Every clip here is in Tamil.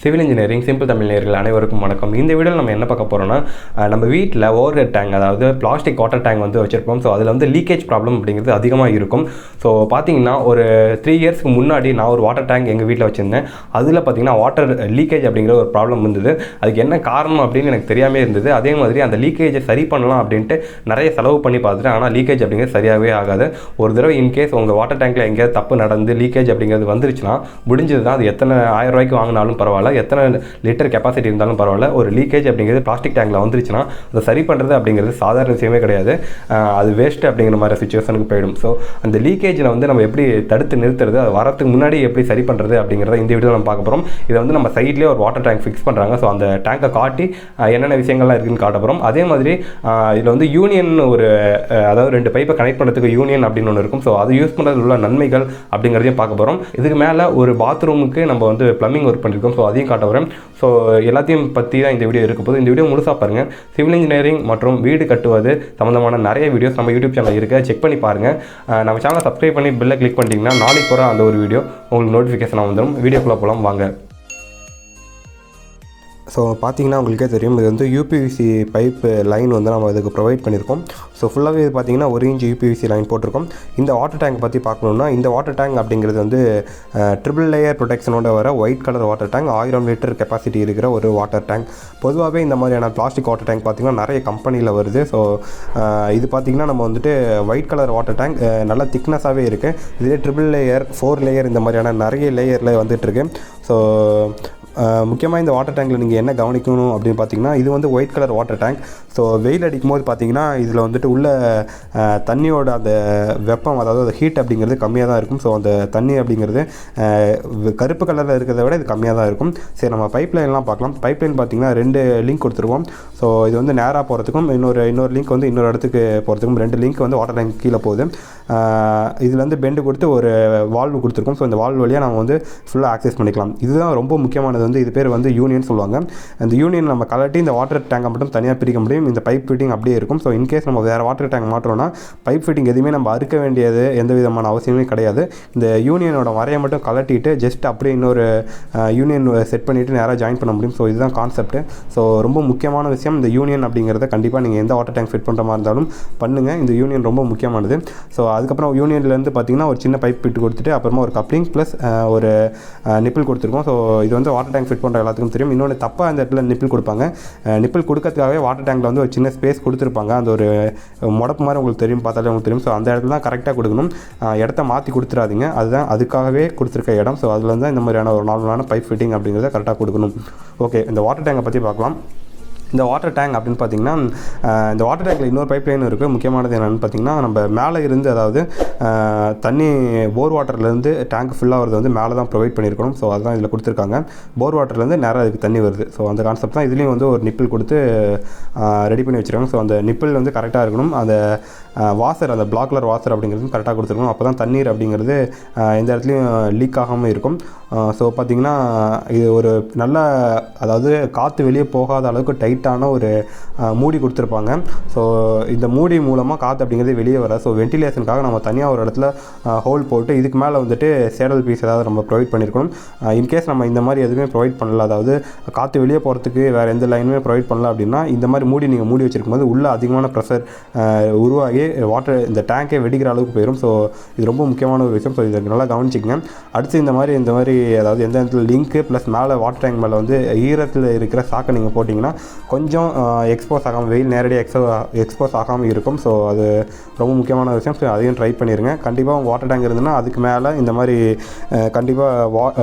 சிவில் இன்ஜினியரிங் சிம்பிள் தமிழ் நேயர்கள் அனைவருக்கும் வணக்கம். இந்த வீடியோவில் நம்ம என்ன பார்க்க போகிறோம்னா, நம்ம வீட்டில் ஓவர் டேங்க், அதாவது பிளாஸ்டிக் வாட்டர் டேங்க் வந்து வச்சுருப்போம். ஸோ அதில் வந்து லீக்கேஜ் ப்ராப்ளம் அப்படிங்கிறது அதிகமாக இருக்கும். ஸோ பார்த்தீங்கன்னா ஒரு 3 இயர்ஸ்க்கு முன்னாடி நான் ஒரு வாட்டர் டேங்க் எங்கள் வீட்டில் வச்சுருந்தேன். அதில் பார்த்தீங்கன்னா வாட்டர் லீக்கேஜ் அப்படிங்கிற ஒரு ப்ராப்ளம் இருந்தது. அதுக்கு என்ன காரணம் அப்படின்னு எனக்கு தெரியாமல் இருந்தது. அதே மாதிரி அந்த லீக்கேஜை சரி பண்ணலாம் அப்படின்ட்டு நிறைய செலவு பண்ணி பார்த்துட்டேன். ஆனால் லீக்கேஜ் அப்படிங்கிறது சரியாகவே ஆகாது. ஒரு தடவை இன்கேஸ் உங்கள் வாட்டர் டேங்க்கில் எங்கேயாவது தப்பு நடந்து லீக்கேஜ் அப்படிங்கிறது வந்துருச்சுன்னா முடிஞ்சது தான். அது எத்தனை 1000 ரூபாய்க்கு வாங்கினாலும் பரவாயில்ல, எத்தனை லிட்டர் கெப்பாசிட்டி இருந்தாலும் பரவாயில்ல. ஒரு லீக்கேஜ் அப்படிங்கிறது பிளாஸ்டிக் டேங்கில் வந்துருச்சுன்னா அதை சரி பண்ணுறது அப்படிங்கிறது சாதாரண விஷயமே கிடையாது. அது வேஸ்ட் அப்படிங்கிற மாதிரி சுச்சுவேஷனுக்கு போயிடும். ஸோ அந்த லீக்கேஜில் வந்து நம்ம எப்படி தடுத்து நிறுத்துறது, அது வரத்துக்கு முன்னாடி எப்படி சரி பண்ணுறது அப்படிங்கிறத இந்த வீடியோ நம்ம பார்க்க போகிறோம். இதை வந்து நம்ம சைட்லேயே ஒரு வாட்டர் டேங்க் ஃபிக்ஸ் பண்ணுறாங்க. ஸோ அந்த டேங்கை காட்டி என்னென்ன விஷயங்கள்லாம் இருக்குதுன்னு காட்ட போகிறோம். அதே மாதிரி இதில் வந்து யூனியன் அதாவது 2 பைப்பை கனெக்ட் பண்ணுறதுக்கு யூனியன் அப்படின்னு ஒன்று இருக்கும். ஸோ அது யூஸ் பண்ணுறது உள்ள நன்மைகள் அப்படிங்கிறதையும் பார்க்க போகிறோம். இதுக்கு மேலே ஒரு பாத்ரூமுக்கு நம்ம வந்து ப்ளம்பிங் ஒர்க் பண்ணியிருக்கோம். ஸோ அதையும் காட்ட வரேன். ஸோ எல்லாத்தையும் பற்றி தான் இந்த வீடியோ இருக்க போது. இந்த வீடியோ முழுசாக பாருங்கள். சிவில் இன்ஜினியரிங் மற்றும் வீடு கட்டுவது சம்மந்தமான நிறைய வீடியோஸ் நம்ம யூடியூப் சேனல் இருக்குது, செக் பண்ணி பாருங்கள். நம்ம சேனலை சப்ஸ்கிரைப் பண்ணி பெல்லை கிளிக் பண்ணிட்டீங்கன்னா நாளைக்கு போகிற அந்த ஒரு வீடியோ உங்களுக்கு நோட்டிஃபிகேஷனாக வந்துடும். வீடியோக்குள்ளே போகலாம் வாங்க. ஸோ பார்த்தீங்கன்னா உங்களுக்கே தெரியும், இது வந்து யூபிவிசி பைப்பு லைன் வந்து நம்ம இதுக்கு ப்ரொவைட் பண்ணியிருக்கோம். ஸோ ஃபுல்லாகவே இது பார்த்தீங்கன்னா 1 இன்ச் யூபிவிசி லைன் போட்டிருக்கோம். இந்த வாட்டர் டேங்க் பற்றி பார்க்கணுன்னா, இந்த வாட்டர் டேங்க் அப்படிங்கிறது வந்து ட்ரிபிள் லேயர் ப்ரொடெக்ஷனோட வர white colour water tank, 1000 litre capacity இருக்கிற ஒரு வாட்டர் டேங்க். பொதுவாகவே இந்த மாதிரியான பிளாஸ்டிக் வாட்டர் டேங்க் பார்த்திங்கன்னா நிறைய கம்பெனியில் வருது. ஸோ இது பார்த்திங்கன்னா நம்ம வந்துட்டு ஒயிட் கலர் வாட்டர் டேங்க் நல்லா திக்னஸாகவே இருக்குது. இதே ட்ரிபிள் லேயர், 4 லேயர் இந்த மாதிரியான நிறைய லேயரில் வந்துட்டுருக்கு. ஸோ முக்கியமாக இந்த வாட்டர் டேங்கில் நீங்கள் என்ன கவனிக்கணும் அப்படின்னு பார்த்தீங்கன்னா, இது வந்து white colour water tank. So வெயில் அடிக்கும் போது பார்த்தீங்கன்னா இதில் வந்துட்டு உள்ள தண்ணியோட அந்த வெப்பம், அதாவது அந்த ஹீட் அப்படிங்கிறது கம்மியாக தான் இருக்கும். ஸோ அந்த தண்ணி அப்படிங்கிறது கருப்பு கலரில் இருக்கிறத விட இது கம்மியாக தான் இருக்கும். சரி, நம்ம பைப் லைன்லாம் பார்க்கலாம். பைப் லைன் பார்த்தீங்கன்னா 2 லிங்க் கொடுத்துருவோம். ஸோ இது வந்து நேராக போகிறதுக்கும் இன்னொரு லிங்க் வந்து இன்னொரு இடத்துக்கு போகிறதுக்கும் 2 லிங்க் வந்து வாட்டர் டேங்க் கீழே போகுது. இதில் வந்து பெண்டு கொடுத்து ஒரு வால்வு கொடுத்துருக்கோம். ஸோ இந்த வால்வு வழியாக நம்ம வந்து ஃபுல்லாக ஆக்சஸ் பண்ணிக்கலாம். இதுதான் ரொம்ப முக்கியமானது. வந்து இது பேர் வந்து யூனியன் சொல்லுவாங்க. அந்த யூனியன் நம்ம கலட்டி இந்த வாட்டர் டேங்கை மட்டும் தனியாக பிரிக்க முடியும். இந்த பைப் ஃபிட்டிங் அப்படியே இருக்கும். ஸோ இன்கேஸ் நம்ம வேறு வாட்டர் டேங்க் மாற்றோம்னா பைப் ஃபிட்டிங் எதுவுமே நம்ம அறுக்க வேண்டியது எந்த விதமான அவசியமே கிடையாது. இந்த யூனியனோட வரையை மட்டும் கலட்டிட்டு ஜஸ்ட் அப்படியே இன்னொரு யூனியன் செட் பண்ணிவிட்டு நேராக ஜாயின் பண்ண முடியும். ஸோ இதுதான் கான்செப்ட். ஸோ ரொம்ப முக்கியமான விஷயம் இந்த யூனியன் அப்படிங்கிறத கண்டிப்பாக நீங்கள் எந்த வாட்டர் டேங்க் ஃபிட் பண்ணுற மாதிரி இருந்தாலும் பண்ணுங்கள். இந்த யூனியன் ரொம்ப முக்கியமானது. ஸோ அதுக்கப்புறம் யூனியன்லேருந்து பார்த்தீங்கன்னா ஒரு சின்ன பைப் ஃபிட் கொடுத்துட்டு அப்புறமா ஒரு கப்ளிங் ப்ளஸ் ஒரு நிப்பிள் கொடுத்துருக்கோம். ஸோ இது வந்து வாட்டர் டேங்க் ஃபிட் பண்ணுற எல்லாத்துக்கும் தெரியும். இன்னொன்று தப்பாக அந்த இடத்துல நிப்பிள் கொடுப்பாங்க. நிப்பிள் கொடுக்கறதுக்காகவே வாட்டர் டேங்கில் வந்து ஒரு சின்ன ஸ்பேஸ் கொடுத்துருப்பாங்க. அந்த ஒரு முடப்பு மாதிரி உங்களுக்கு தெரியும், பார்த்தாலே உங்களுக்கு தெரியும். ஸோ அந்த இடத்துல தான் கரெக்டாக கொடுக்கணும். இடத்த மாற்றி கொடுத்துடாதீங்க. அதுதான் அதுக்காகவே கொடுத்துருக்க இடம். ஸோ அதில் தான் இந்த மாதிரியான ஒரு நார்மலான பைப் ஃபிட்டிங் அப்படிங்கிறத கரெக்டாக கொடுக்கணும். ஓகே, இந்த வாட்டர் டேங்கை பற்றி பார்க்கலாம். இந்த வாட்டர் டேங்க் அப்படின்னு பார்த்தீங்கன்னா, இந்த வாட்டர் டேங்கில் இன்னொரு பைப் லைன் இருக்குது. முக்கியமானது என்னென்னு பார்த்தீங்கன்னா, நம்ம மேலே இருந்து, அதாவது தண்ணி போர் வாட்டர்லேருந்து டேங்க் ஃபுல்லாக வருது வந்து மேலே தான் ப்ரொவைட் பண்ணியிருக்கணும். ஸோ அதுதான் இதில் கொடுத்துருக்காங்க. போர் வாட்டர்லேருந்து நேராக அதுக்கு தண்ணி வருது. ஸோ அந்த கான்செப்ட் தான் இதுலேயும் வந்து ஒரு நிப்பிள் கொடுத்து ரெடி பண்ணி வச்சுருக்காங்க. ஸோ அந்த நிப்பிள் வந்து கரெக்டாக இருக்கணும். அந்த வாசர், அந்த பிளாக் கலர் வாசர் அப்படிங்கிறது கரெக்டாக கொடுத்துருக்கணும். அப்போ தான் தண்ணீர் அப்படிங்கிறது எந்த இடத்துலையும் லீக் ஆகாமல் இருக்கும். ஸோ பார்த்திங்கன்னா இது ஒரு நல்ல, அதாவது காற்று வெளியே போகாத அளவுக்கு டைட்டான ஒரு மூடி கொடுத்துருப்பாங்க. ஸோ இந்த மூடி மூலமாக காற்று அப்படிங்கிறது வெளியே வர. ஸோ வென்டிலேஷனுக்காக நம்ம தனியாக ஒரு இடத்துல ஹோல் போட்டு இதுக்கு மேலே வந்துட்டு சேடல் பீஸ் ஏதாவது நம்ம ப்ரொவைட் பண்ணியிருக்கணும். இன்கேஸ் நம்ம இந்த மாதிரி எதுவுமே ப்ரொவைட் பண்ணல, அதாவது காற்று வெளியே போகிறதுக்கு வேறு எந்த லைனுமே ப்ரொவைட் பண்ணல அப்படின்னா இந்த மாதிரி மூடி நீங்கள் மூடி வச்சிருக்கும் போது உள்ளே அதிகமான ப்ரெஷர் உருவாகி வாட்டர் இந்த டேங்கே வெடிக்கிற அளவுக்கு போயிடும். ஸோ இது ரொம்ப முக்கியமான ஒரு விஷயம். ஸோ இதை நல்லா கவனிச்சிக்கங்க. அடுத்து இந்த மாதிரி அதாவது எந்த இடத்துல லிங்க்கு ப்ளஸ் மேலே வாட்டர் டேங்க் மேலே வந்து ஈரத்தில் இருக்கிற சாக்கை நீங்கள் போட்டிங்கன்னா கொஞ்சம் எக்ஸ்போஸ் ஆகாமல், வெயில் நேரடியாக எக்ஸ்போஸ் ஆகாமல் இருக்கும். ஸோ அது ரொம்ப முக்கியமான விஷயம். ஸோ அதையும் ட்ரை பண்ணிடுங்க. கண்டிப்பாக வாட்டர் டேங்க் இருந்ததுன்னா அதுக்கு மேலே இந்த மாதிரி கண்டிப்பாக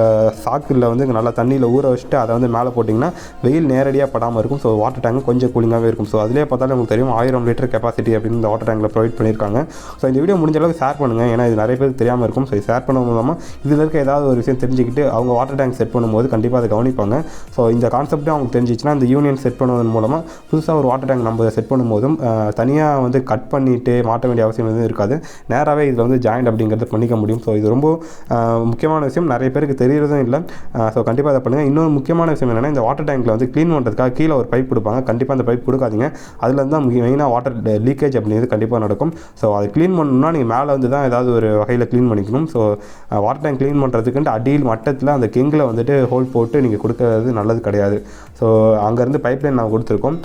சாக்கில் வந்து நல்லா தண்ணியில் ஊற வச்சுட்டு அதை வந்து மேலே போட்டிங்கன்னா வெயில் நேரடியாக படாமல் இருக்கும். ஸோ வாட்டர் டேங்க் கொஞ்சம் கூலிங்காகவே இருக்கும். ஸோ அதிலே பார்த்தாலும் உங்களுக்கு தெரியும் 1000 லிட்டர் கெப்பாசிட்டி அப்படின்னு இந்த வாட்டர் டேங்கில் ப்ரொவைட் பண்ணியிருக்காங்க. ஸோ இந்த வீடியோ முடிஞ்ச அளவுக்கு ஷேர் பண்ணுங்கள். ஏன்னா இது நிறைய பேருக்கு தெரியாமல் இருக்கும். ஸோ ஷேர் பண்ண மூலமாக இதில் இருக்க ஏதாவது ஒரு விஷயம் தெரிஞ்சுக்கிட்டு அவங்க வாட்டர் டேங்க் செட் பண்ணும்போது கண்டிப்பாக அதை கவனிப்பாங்க. ஸோ இந்த கான்செப்ட்டும் அவங்களுக்கு தெரிஞ்சிச்சுன்னா இந்த யூனியன் செட் பண்ண பண்ணுவதன் மூலமாக புதுசாக ஒரு வாட்டர் டேங்க் நம்ம செட் பண்ணும்போதும் தனியாக வந்து கட் பண்ணிவிட்டு மாட்ட வேண்டிய அவசியம் எதுவும் இருக்காது. நேராகவே இதில் வந்து ஜாயிண்ட் அப்படிங்கிறது பண்ணிக்க முடியும். ஸோ இது ரொம்ப முக்கியமான விஷயம், நிறைய பேருக்கு தெரியறதும் இல்லை. ஸோ கண்டிப்பாக அதை பண்ணுங்கள். இன்னொரு முக்கியமான விஷயம் என்னென்னா, இந்த வாட்டர் டேங்க்கில் வந்து க்ளீன் பண்ணுறதுக்காக கீழே ஒரு பைப் கொடுப்பாங்க. கண்டிப்பாக அந்த பைப் கொடுக்காதீங்க. அதில் தான் மெயினாக வாட்டர் லீக்கேஜ் அப்படிங்கிறது கண்டிப்பாக நடக்கும். ஸோ அதை க்ளீன் பண்ணணும்னா நீங்கள் மேலே வந்து தான் ஏதாவது ஒரு வகையில் க்ளீன் பண்ணிக்கணும். ஸோ வாட்டர் டேங்க் க்ளீன் பண்ணுறதுக்குன்ட்டு அடியில் மட்டத்தில் அந்த கெங்கில் வந்துட்டு ஹோல் போட்டு நீங்கள் கொடுக்கறது நல்லது கிடையாது. ஸோ அங்கேருந்து பைப் லைன் நான் கொடுத்துருக்கோம்.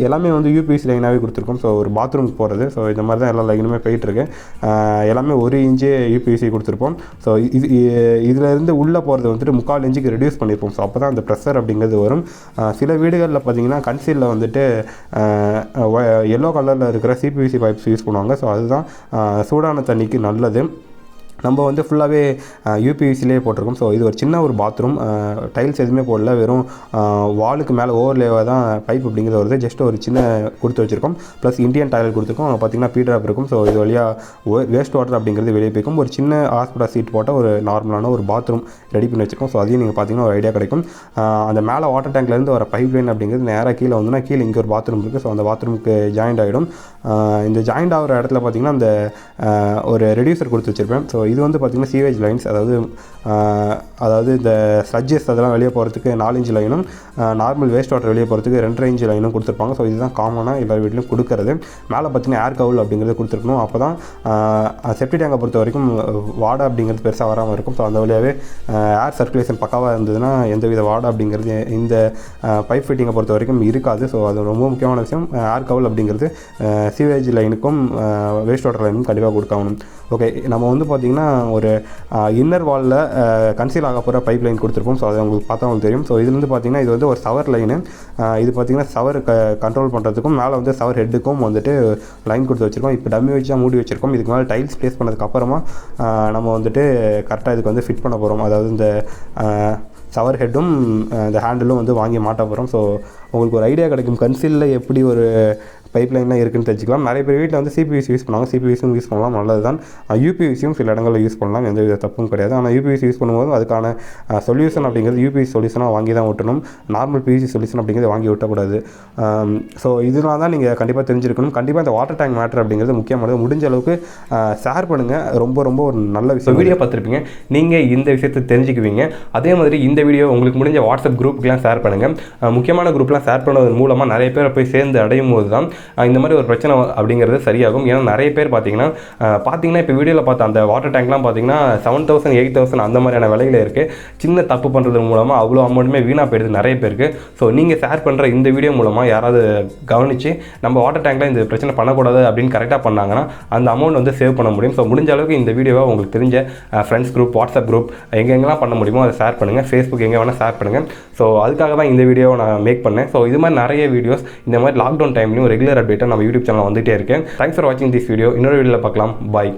எல்லாமே வந்து யூபிஎஸ்சி லைனாகவே கொடுத்துருக்கோம். ஸோ ஒரு பாத்ரூமுக்கு போகிறது. ஸோ இந்த மாதிரி தான் எல்லா லைனுமே போயிட்டுருக்கு. எல்லாமே 1 இன்ச்சு யூபிஎஸ்சி கொடுத்துருப்போம். ஸோ இதிலேருந்து உள்ளே போகிறது வந்துட்டு 3/4 இன்ச்சுக்கு ரெடியூஸ் பண்ணியிருப்போம். ஸோ அப்போ தான் அந்த ப்ரெஷர் அப்படிங்கிறது வரும். சில வீடுகளில் பார்த்தீங்கன்னா கன்சீலில் வந்துட்டு எல்லோ கலரில் இருக்கிற சிபிவிசி பைப்ஸ் யூஸ் பண்ணுவாங்க. ஸோ அதுதான் சூடான தண்ணிக்கு நல்லது. நம்ம வந்து ஃபுல்லாகவே யூபிவிசிலே போட்டிருக்கோம். ஸோ இது ஒரு சின்ன ஒரு பாத்ரூம், டைல்ஸ் எதுவுமே போடல, வெறும் வாலுக்கு மேலே ஓவர்லேவாக தான் பைப் அப்படிங்கிறது வருது. ஜஸ்ட் ஒரு சின்ன கொடுத்து வச்சுருக்கோம். ப்ளஸ் இந்தியன் டாய்லெட் கொடுத்துருக்கோம். பார்த்திங்கன்னா பீட்ராப் இருக்கும். ஸோ இது வழியாக வேஸ்ட் வாட்டர் அப்படிங்கிறது வெளியே போய்க்கும். ஒரு சின்ன ஹாஸ்பிட்டல் சீட் போட்டால் ஒரு நார்மலான ஒரு பாத்ரூம் ரெடி பண்ணி வச்சுருக்கோம். ஸோ அதையும் நீங்கள் பார்த்தீங்கன்னா ஒரு ஐடியா கிடைக்கும். அந்த மேலே வாட்டர் டேங்க்லேருந்து வர பைப் லைன் அப்படிங்கிறது நேராக கீழே வந்துன்னா கீழே இங்கே ஒரு பாத்ரூம் இருக்குது. ஸோ அந்த பாத்ரூமுக்கு ஜாயிண்ட் ஆகிடும். இந்த ஜாயிண்ட் ஆகிற இடத்துல பார்த்திங்கன்னா அந்த ஒரு ரெடியூசர் கொடுத்து வச்சுருப்பேன். ஸோ இது வந்து பார்த்திங்கன்னா சீவேஜ் லைன்ஸ், அதாவது இந்த ஸ்லட்ஜஸ் அதெல்லாம் வெளியே போகிறதுக்கு 4 இன்ச் லைனும் நார்மல் வேஸ்ட் வாட்டர் வெளியே போகிறதுக்கு 2.5 இன்ச் லைனும் கொடுத்துருப்பாங்க. ஸோ இதுதான் காமனாக எல்லா வீட்லையும் கொடுக்கறது. மேலே பார்த்திங்கன்னா ஏர் கவுல் அப்படிங்கிறது கொடுத்துருக்கணும். அப்போ தான் செப்டி டேங்கை பொறுத்த வரைக்கும் வாடை அப்படிங்கிறது பெருசாக வராமல் இருக்கும். ஸோ அந்த வழியாகவே ஏர் சர்க்குலேஷன் பக்காவாக இருந்ததுன்னா எந்தவித வாடை அப்படிங்கிறது இந்த பைப் ஃபிட்டிங்கை பொறுத்த வரைக்கும் இருக்காது. ஸோ அது ரொம்ப முக்கியமான விஷயம். ஏர் கவுல் அப்படிங்கிறது சீவேஜ் லைனுக்கும் வேஸ்ட் வாட்டர் லைனுக்கும் கண்டிப்பாக கொடுக்கணும். ஓகே, நம்ம வந்து பார்த்திங்கன்னா ஒரு இன்னர் வாலில் கன்சீல் ஆக போகிற பைப் லைன் கொடுத்துருப்போம். ஸோ அது உங்களுக்கு பார்த்தா உங்களுக்கு தெரியும். ஸோ இதுலேருந்து பார்த்திங்கன்னா இது வந்து ஒரு சவர் லைனு. இது பார்த்திங்கன்னா சவர் கண்ட்ரோல் பண்ணுறதுக்கும் மேலே வந்து சவர் ஹெட்டுக்கும் வந்துட்டு லைன் கொடுத்து வச்சுருக்கோம். இப்போ டம்மி வச்சு தான் மூடி வச்சுருக்கோம். இதுக்கு மேலே டைல்ஸ் ப்ளேஸ் பண்ணதுக்கப்புறமா நம்ம வந்துட்டு கரெக்டாக இதுக்கு வந்து ஃபிட் பண்ண போகிறோம். அதாவது இந்த சவர் ஹெட்டும் இந்த ஹேண்டிலும் வந்து வாங்கி மாட்ட போகிறோம். ஸோ உங்களுக்கு ஒரு ஐடியா கிடைக்கும் கன்சீலில் எப்படி ஒரு பைப் லைன்லாம் இருக்குன்னு தெரிஞ்சுக்கலாம். நிறைய பேர் வீட்டில் வந்து சிபிவிசி யூஸ் பண்ணுவாங்க. சிபிவிசியும் யூஸ் பண்ணலாம், நல்லது தான். யூபிவிசியும் சில இடங்களில் யூஸ் பண்ணலாம், எந்த வித தப்பும் கிடையாது. ஆனால் யூபிவிசி யூஸ் பண்ணும்போது அதுக்கான சொல்யூஷன் அப்படிங்கிறது யூபிவிசி சொல்யூஷனாக வாங்கி தான் விட்டணும். நார்மல் பிவிசி சொல்யூஷன் அப்படிங்கிறது வாங்கி விட்டக்கூடாது. ஸோ இதெல்லாம் தான் நீங்கள் கண்டிப்பாக தெரிஞ்சிருக்கணும். கண்டிப்பாக இந்த வாட்டர் டேங்க் மேட்டர் அப்படிங்கிறது முக்கியமானது. முடிஞ்ச அளவுக்கு ஷேர் பண்ணுங்கள். ரொம்ப ரொம்ப ஒரு நல்ல விஷயம். வீடியோ பார்த்துருப்பீங்க, நீங்கள் இந்த விஷயத்தை தெரிஞ்சுக்குவீங்க. அதே மாதிரி இந்த வீடியோ உங்களுக்கு முடிஞ்ச வாட்ஸ்அப் குரூப்புக்கெலாம் ஷேர் பண்ணுங்கள். முக்கியமான குரூப்லாம் ஷேர் பண்ணுவதன் மூலமாக நிறைய பேரை போய் சேர்ந்து அடையும் போது தான் இந்த மாதிரி ஒரு பிரச்சனை அப்படிங்கிறது சரியாகும். ஏன்னா நிறைய பேர் பார்த்தீங்கன்னா இப்போ வீடியோவில் பார்த்த அந்த வாட்டர் டேங்க்லாம் பார்த்தீங்கன்னா 7,000 8,000 அந்த மாதிரியான விலையில் இருக்குது. சின்ன தப்பு பண்ணுறது மூலமாக அவ்வளோ அமௌண்ட்டுமே வீணாக போயிடுது நிறைய பேருக்கு. ஸோ நீங்கள் ஷேர் பண்ணுற இந்த வீடியோ மூலமாக யாராவது கவனித்து நம்ம வாட்டர் டேங்கில் இந்த பிரச்சனை பண்ணக்கூடாது அப்படின்னு கரெக்டாக பண்ணாங்கன்னா அந்த அமௌண்ட் வந்து சேவ் பண்ண முடியும். ஸோ முடிஞ்ச அளவுக்கு இந்த வீடியோவை உங்களுக்கு தெரிஞ்ச ஃப்ரெண்ட்ஸ் குரூப், வாட்ஸ்அப் குரூப் எங்கெங்கெல்லாம் பண்ண முடியுமோ அதை ஷேர் பண்ணுங்கள். ஃபேஸ்புக் எங்கே வேணால் ஷேர் பண்ணுங்கள். ஸோ அதுக்காக தான் இந்த வீடியோவை நான் மேக் பண்ணேன். ஸோ இது மாதிரி நிறைய வீடியோஸ் இந்த மாதிரி லாக்டவுன் டைம்லையும் ரெகுலர் அப்டேட்டாக நம்ம யூடியூப் சேனல் வந்துகிட்டே இருக்கேன். தேங்க்ஸ் ஃபார் வாட்சிங் திஸ் வீடியோ. இன்னொரு வீடியோவில் பார்க்கலாம். பாய்.